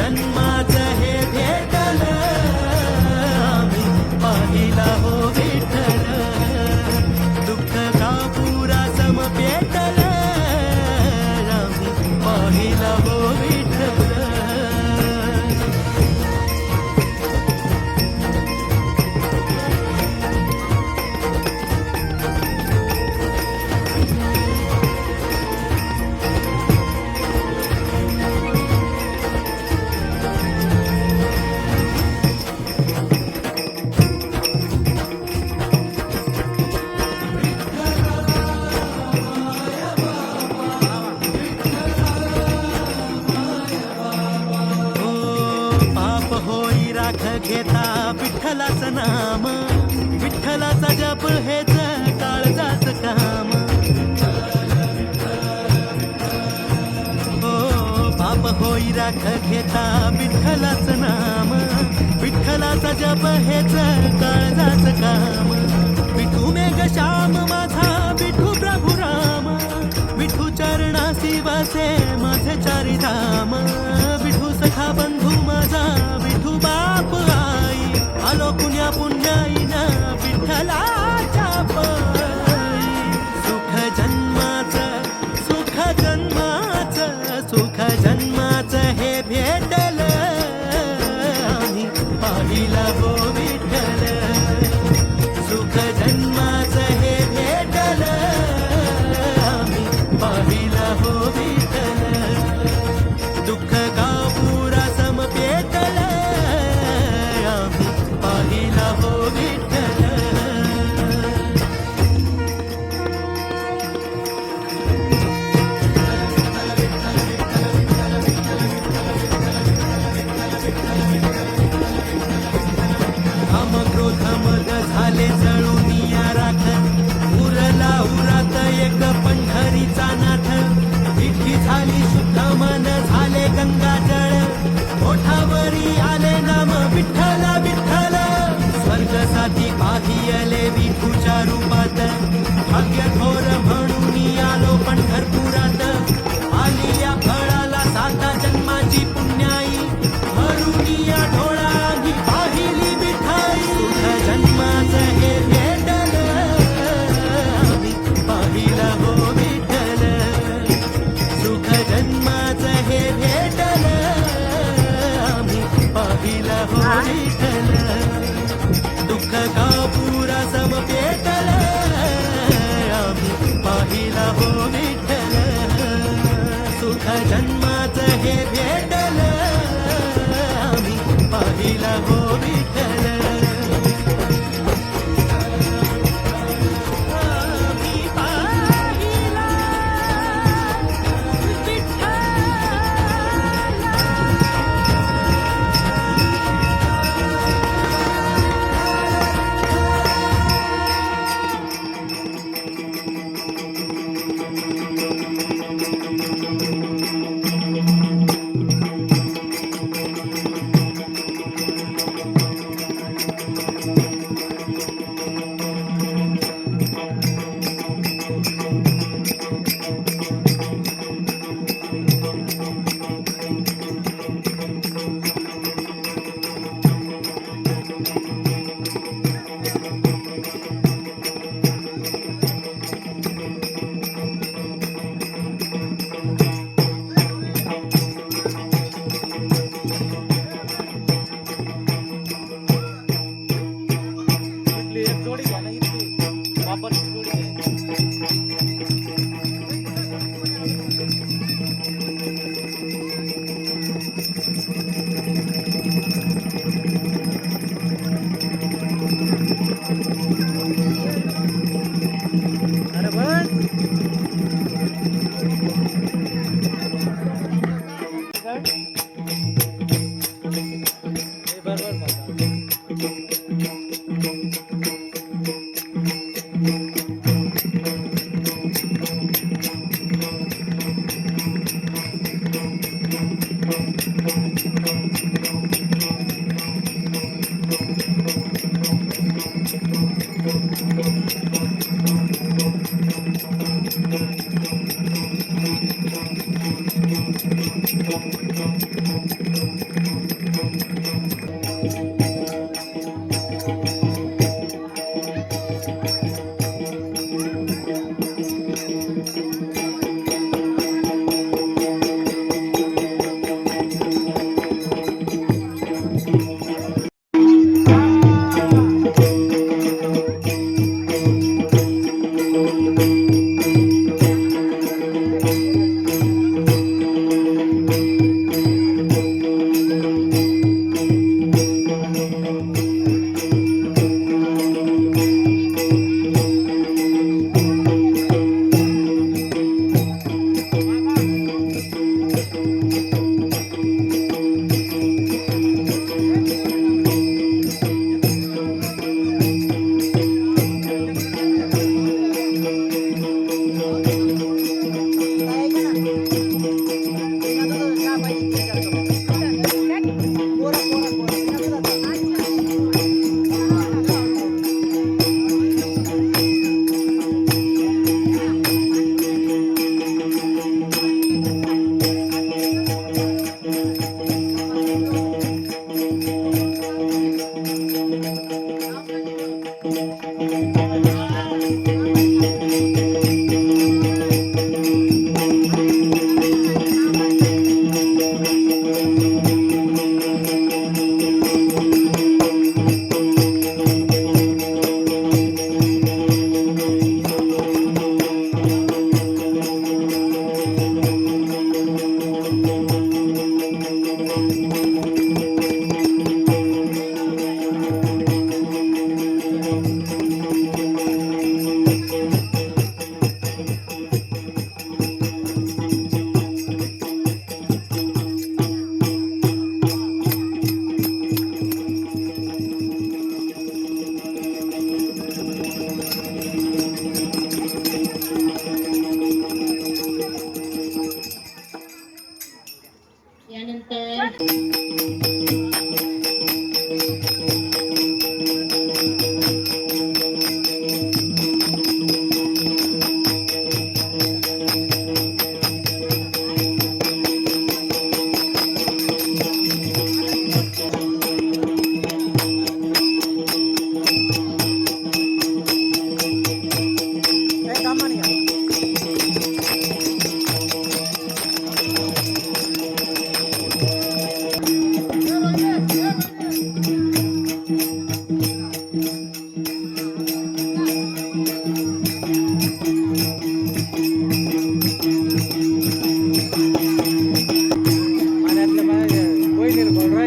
जन्माचं हे भेटल आम्ही पाहिला हो विठ्ठल दुःख का पुरा सम पेटल आम्ही पाहिला हो विठ्ठल घेता विठ्ठलाचं नाम विठ्ठलाचा जप हेच काळजाचं काम हो पाप होई राख घेता विठ्ठलाचं नाम विठ्ठलाचा जप हेच काळजाचं काम विठू मेघ श्याम माझा विठू प्रभू राम विठू चरणासी वासे माझे चारी धाम विठू सखा बंधू माझा विठू बाप आई आलो पुण्या पुण्याईना विठ्ठलाच्या पायी सुख जन्माचं सुख जन्माचं सुख जन्माचं हे भेटल आम्ही पाहिला हो विठ्ठल सुख जन्माचं हे भेटल आम्ही पाहिला हो विठ्ठल दुःख का पुरा सम पेटल आम्ही पाहिला हो विठ्ठल काम क्रोध मद झाले जळून या राख उरला उरात एक पंढरीचा नाथ विठी झाली शुद्ध मन झाले गंगाजळ ओठावरी आले नाम विठ्ठल विठ्ठल स्वर्ग साथी पाहियले विठूच्या रूपात भाग्य थोर म्हणून आलो पंढरपुरात आली या फळाला साता जन्माची पुण्याई मरुनी या ढोळानी पाहिली विठाई सुख जन्माचं हे भेटल आम्ही पाहिला हो विठ्ठल सुख जन्माचं हे भेटल आम्ही पाहिला हो विठ्ठल दुःख का पुरा सम पेटल आम्ही पाहिला हो विठ्ठल सुख जन्माचं हे भेटल आम्ही पाहिला हो विठ्ठल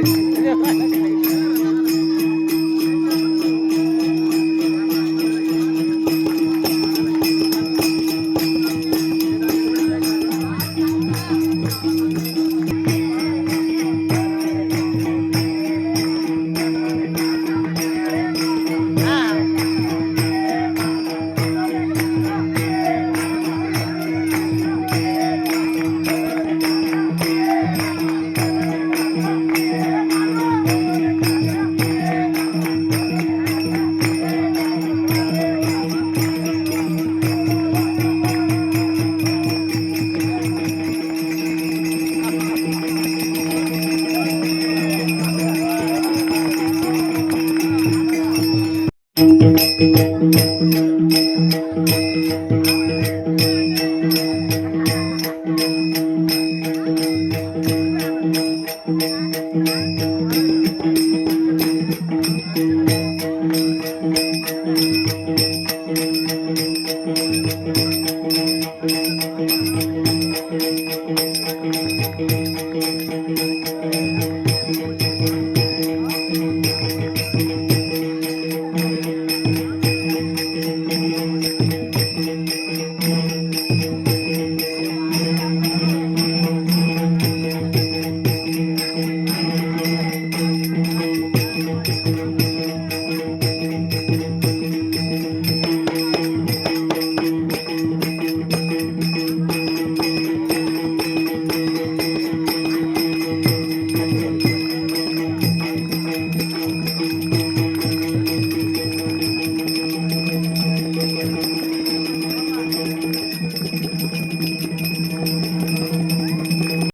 Thank you.